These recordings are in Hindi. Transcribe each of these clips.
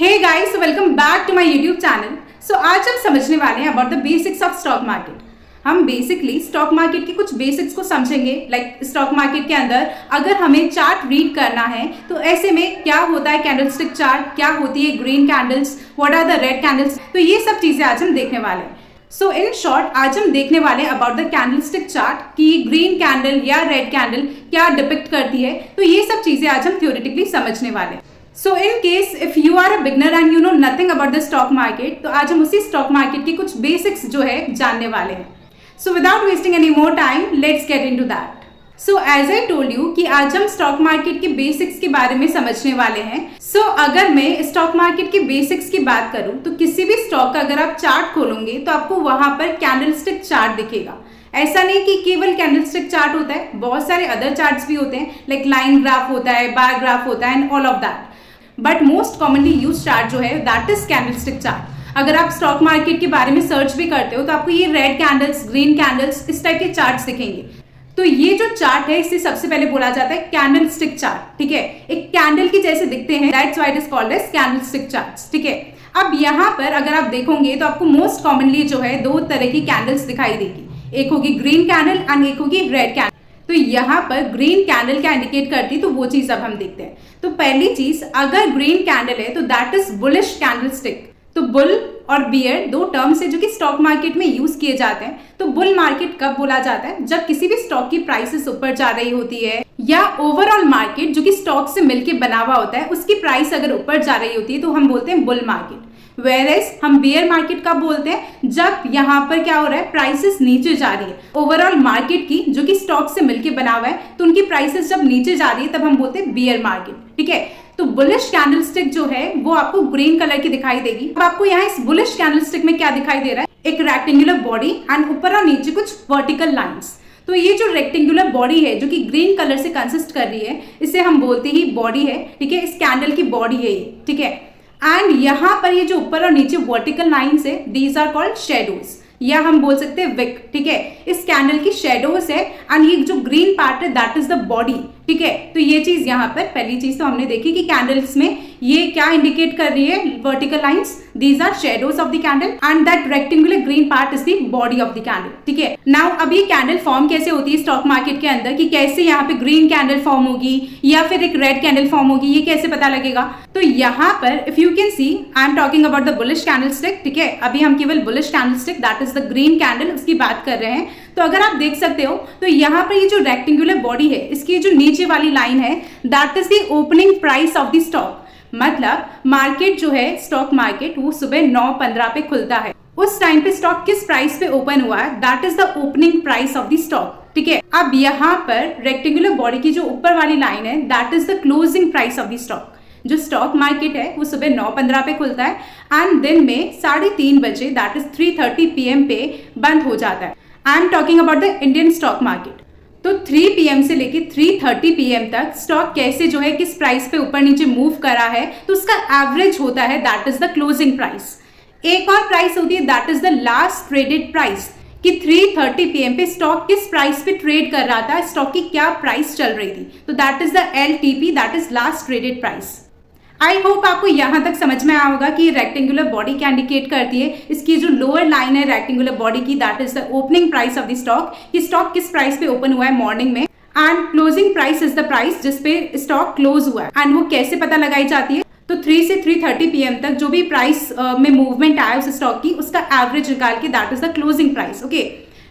Hey guys, welcome back to my YouTube channel. So आज हम समझने वाले हैं about the basics of stock market. हम बेसिकली स्टॉक मार्केट के कुछ बेसिक्स को समझेंगे। लाइक स्टॉक मार्केट के अंदर अगर हमें चार्ट रीड करना है तो ऐसे में क्या होता है कैंडलस्टिक चार्ट, क्या होती है green candles, what are the red candles, तो ये सब चीजें आज हम देखने वाले हैं। सो इन शॉर्ट आज हम देखने वाले हैं अबाउट द कैंडलस्टिक चार्ट कि ग्रीन कैंडल या रेड कैंडल क्या डिपिक्ट करती है। तो ये सब चीजें आज हम थ्योरेटिकली समझने वाले हैं। So in case if you are a beginner and you know nothing about the stock market, तो आज हम उसी स्टॉक मार्केट की कुछ बेसिक्स जो है जानने वाले हैं। So without wasting any more time let's get into that. So as I told you कि आज हम स्टॉक मार्केट के बेसिक्स के बारे में समझने वाले हैं। सो अगर मैं स्टॉक मार्केट के बेसिक्स की बात करूं तो किसी भी स्टॉक का अगर आप चार्ट खोलोगे तो आपको वहां पर कैंडलस्टिक चार्ट दिखेगा। ऐसा नहीं कि केवल कैंडलस्टिक चार्ट होता है, बहुत सारे अदर चार्ट्स भी होते हैं, लाइक लाइन ग्राफ होता है, बार ग्राफ होता है and all of that. But most commonly use chart जो है दैट इज कैंडलस्टिक चार्ट। अगर आप स्टॉक मार्केट के बारे में सर्च भी करते हो तो आपको ये रेड कैंडल्स, ग्रीन कैंडल्स, इस टाइप के चार्ट्स दिखेंगे। तो ये जो चार्ट है इसे सबसे पहले बोला जाता है कैंडलस्टिक चार्ट। ठीक है, एक कैंडल की जैसे दिखते हैं, that's why it is called as candlestick charts. ठीक है, अब यहाँ पर अगर आप देखोगे तो आपको मोस्ट कॉमनली जो है दो तरह की कैंडल्स दिखाई देगी, एक होगी ग्रीन कैंडल एंड एक होगी रेड कैंडल। तो यहाँ पर ग्रीन कैंडल क्या इंडिकेट करती है तो वो चीज अब हम देखते हैं। तो पहली चीज, अगर ग्रीन कैंडल है तो दैट इज बुलिश कैंडलस्टिक। तो बुल और बियर दो टर्म्स है जो कि स्टॉक मार्केट में यूज किए जाते हैं। तो बुल मार्केट कब बोला जाता है? जब किसी भी स्टॉक की प्राइसेस ऊपर जा रही होती है या ओवरऑल मार्केट जो कि स्टॉक से मिलकर बना हुआ होता है उसकी प्राइस अगर ऊपर जा रही होती है तो हम बोलते हैं बुल मार्केट। वेयरएज हम बियर मार्केट कब बोलते हैं? जब यहाँ पर क्या हो रहा है, प्राइसेस नीचे जा रही है ओवरऑल मार्केट की जो कि स्टॉक से मिलकर बना हुआ है, तो उनकी प्राइसेस जब नीचे जा रही है तब हम बोलते हैं बियर मार्केट। ठीक है, तो बुलिश कैंडलस्टिक जो है वो आपको ग्रीन कलर की दिखाई देगी। अब आपको यहाँ इस बुलिश कैंडलस्टिक में क्या दिखाई दे रहा है? एक रेक्टेंगुलर बॉडी एंड ऊपर और नीचे कुछ वर्टिकल लाइंस। तो ये जो रेक्टेंगुलर बॉडी है जो कि ग्रीन कलर से कंसिस्ट कर रही है इसे हम बोलते ही बॉडी है। ठीक है, इस कैंडल की बॉडी है ये। ठीक है, एंड यहाँ पर ये जो ऊपर और नीचे वर्टिकल लाइंस है दीज आर कॉल्ड शेडोज, या हम बोल सकते हैं विक। ठीक है, इस कैंडल की शेडोज है एंड ये जो ग्रीन पार्ट है दैट इज द बॉडी। ठीक है, तो ये चीज यहाँ पर पहली चीज तो हमने देखी कि कैंडल्स में ये क्या इंडिकेट कर रही है, vertical lines, these are shadows of the candle and that rectangular green part is the body of the candle. ठीक है, नाउ अब ये कैंडल फॉर्म कैसे होती है स्टॉक मार्केट के अंदर, कि कैसे यहाँ पे ग्रीन कैंडल फॉर्म होगी या फिर एक रेड कैंडल फॉर्म होगी, ये कैसे पता लगेगा? तो यहाँ पर if you can see I am talking about the bullish candlestick. ठीक है, अभी हम केवल bullish candlestick that is the green candle उसकी बात कर रहे हैं। तो अगर आप देख सकते हो तो यहाँ पर ये जो रेक्टेंगुलर बॉडी है इसकी जो नीचे वाली लाइन है that is the opening price of the stock. मतलब मार्केट जो है स्टॉक मार्केट वो सुबह 9:15 पे खुलता है, उस टाइम पे स्टॉक किस प्राइस पे ओपन हुआ है that is the opening price of the stock. ठीक है, अब यहाँ पर रेक्टेंगुलर बॉडी की जो ऊपर वाली लाइन है that is the closing price of the stock. जो स्टॉक मार्केट है वो सुबह 9:15 पे खुलता है एंड दिन में 3:30 बजे दैट इज 3:30 PM पे बंद हो जाता है। I am talking about the Indian stock market. तो 3 PM से लेके 3:30 PM तक स्टॉक कैसे जो है किस प्राइस पे ऊपर नीचे मूव करा है तो उसका एवरेज होता है that is the closing price. एक और प्राइस होती है that is the last traded price, कि 3:30 PM पे स्टॉक किस प्राइस पे ट्रेड कर रहा था, स्टॉक की क्या प्राइस चल रही थी, तो that is the LTP, that is last traded price. I hope आपको यहाँ तक समझ में आया होगा कि रेक्टेंगुलर बॉडी क्या इंडिकेट करती है। इसकी जो लोअर लाइन है रेक्टेंगुलर बॉडी की that is the opening price of the stock, कि स्टॉक किस प्राइस पे ओपन हुआ है मॉर्निंग में, and closing price is the price जिस पे स्टॉक क्लोज हुआ है। एंड वो कैसे पता लगाई जाती है? तो 3 से 3:30 PM तक जो भी प्राइस में मूवमेंट आया उस स्टॉक की उसका एवरेज निकाल के that is the closing price. Okay,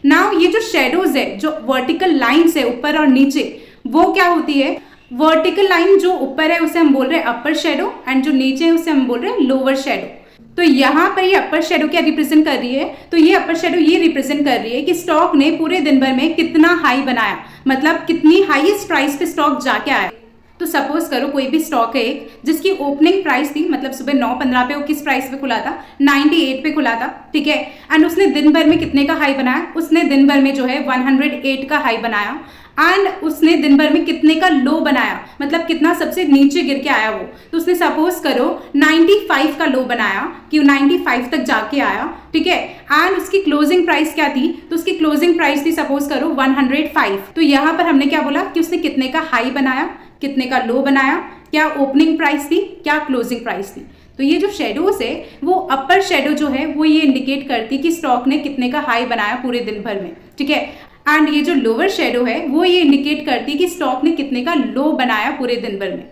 now ये जो शेडोज है, जो वर्टिकल लाइन्स है ऊपर और नीचे, वो क्या होती है? वर्टिकल लाइन जो ऊपर है उसे हम बोल रहे हैं अपर शेडो एंड जो नीचे है उसे हम बोल रहे हैं लोअर शेडो। तो यहाँ पर ये अपर शेडो क्या रिप्रेजेंट कर रही है? तो ये अपर शेडो ये रिप्रेजेंट कर रही है कि स्टॉक ने पूरे दिन भर में कितना हाई बनाया, मतलब कितनी हाईएस्ट प्राइस पे स्टॉक जाके आया। तो सपोज करो कोई भी स्टॉक है जिसकी ओपनिंग प्राइस थी, मतलब सुबह 9:15 पे वो किस प्राइस पे खुला था? 98 पे खुला था। ठीक है, एंड उसने दिन भर में कितने का हाई बनाया? उसने दिन भर में जो है 108 का हाई बनाया एंड उसने दिन भर में कितने का लो बनाया, मतलब कितना सबसे नीचे गिर के आया वो, तो उसने सपोज करो 95 का लो बनाया कि 95 तक जाके आया। ठीक है, एंड उसकी क्लोजिंग प्राइस क्या थी? तो उसकी क्लोजिंग प्राइस थी सपोज करो 105। तो यहाँ पर हमने क्या बोला कि उसने कितने का हाई बनाया, कितने का लो बनाया, क्या ओपनिंग प्राइस थी, क्या क्लोजिंग प्राइस थी। तो ये जो शेडोज है वो अपर शेडो जो है वो ये इंडिकेट करती है कि स्टॉक ने कितने का हाई बनाया पूरे दिन भर में, ठीक है। एंड ये जो लोअर शेडो है वो ये इंडिकेट करती है कि स्टॉक ने कितने का लो बनाया पूरे दिन भर में।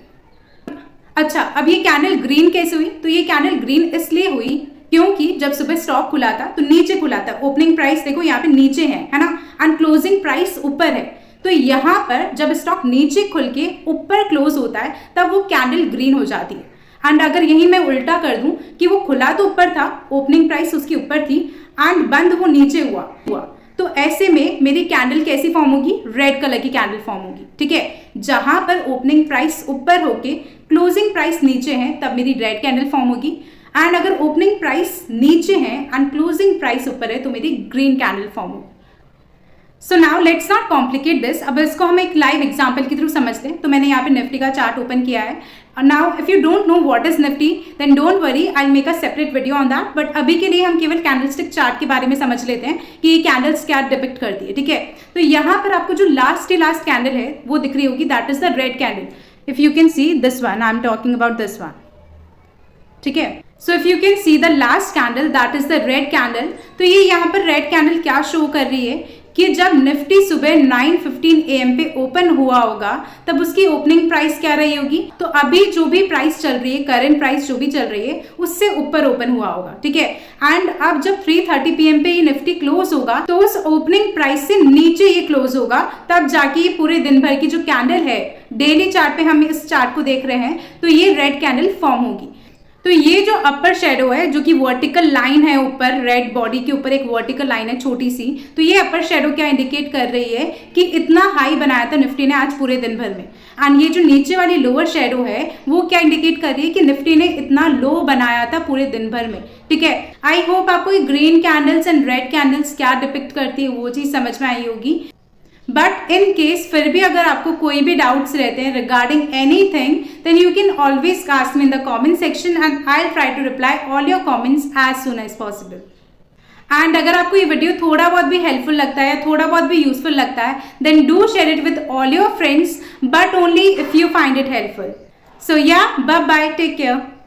अच्छा, अब ये कैंडल ग्रीन कैसे हुई? तो ये कैंडल ग्रीन इसलिए हुई क्योंकि जब सुबह स्टॉक खुला था तो नीचे खुला था, ओपनिंग प्राइस देखो यहाँ पे नीचे है ना, एंड क्लोजिंग प्राइस ऊपर है। तो यहाँ पर जब स्टॉक नीचे खुल के ऊपर क्लोज होता है तब वो कैंडल ग्रीन हो जाती है। एंड अगर यही मैं उल्टा कर दूं कि वो खुला तो ऊपर था, ओपनिंग प्राइस उसकी ऊपर थी एंड बंद वो नीचे हुआ, तो ऐसे में मेरी कैंडल कैसी फॉर्म होगी? रेड कलर की कैंडल फॉर्म होगी, ठीक है। जहां पर ओपनिंग प्राइस ऊपर होके क्लोजिंग प्राइस नीचे है तब मेरी रेड कैंडल फॉर्म होगी। एंड अगर ओपनिंग प्राइस नीचे है एंड क्लोजिंग प्राइस ऊपर है तो मेरी ग्रीन कैंडल फॉर्म होगी। So now let's not complicate this. अब इसको हम एक लाइव एग्जाम्पल के थ्रू समझते हैं। तो मैंने यहाँ पे निफ्टी का चार्ट ओपन किया है। Now if you don't know what is Nifty then don't worry, I will make a separate video on that. But अभी के लिए हम केवल कैंडलस्टिक चार्ट के बारे में समझ लेते हैं कि ये कैंडल्स क्या डिपिक्ट करती है, ठीक है। तो यहाँ पर आपको जो लास्ट कैंडल है वो दिख रही होगी, that is the red candle. If you can see this one, I am talking about this one, ठीक है। So if you can see the last candle that is the red candle. तो ये यहाँ पर रेड कैंडल क्या शो कर रही है कि जब निफ्टी सुबह 9:15 AM पे ओपन हुआ होगा तब उसकी ओपनिंग प्राइस क्या रही होगी? तो अभी जो भी प्राइस चल रही है, करंट प्राइस जो भी चल रही है उससे ऊपर ओपन हुआ होगा, ठीक है। एंड अब जब 3:30 PM पे ये निफ्टी क्लोज होगा तो उस ओपनिंग प्राइस से नीचे ये क्लोज होगा, तब जाके ये पूरे दिन भर की जो कैंडल है, डेली चार्ट पे हम इस चार्ट को देख रहे हैं, तो ये रेड कैंडल फॉर्म होगी। तो ये जो अपर शेडो है जो कि वर्टिकल लाइन है ऊपर, रेड बॉडी के ऊपर एक वर्टिकल लाइन है छोटी सी, तो ये अपर शेडो क्या इंडिकेट कर रही है कि इतना हाई बनाया था निफ्टी ने आज पूरे दिन भर में। एंड ये जो नीचे वाली लोअर शेडो है वो क्या इंडिकेट कर रही है कि निफ्टी ने इतना लो बनाया था पूरे दिन भर में, ठीक है। आई होप आपको ये green candles and red candles क्या डिपिक्ट करती है वो चीज समझ में आई होगी। बट इन केस फिर भी अगर आपको कोई भी डाउट्स रहते हैं regarding anything then you can always ask me in the comment section and I will try to reply all your comments as soon as possible. And अगर आपको ये वीडियो थोड़ा बहुत भी हेल्पफुल लगता है, थोड़ा बहुत भी यूजफुल लगता है, then do share it with all your friends, but only if you find it helpful. So yeah, bye bye, take care.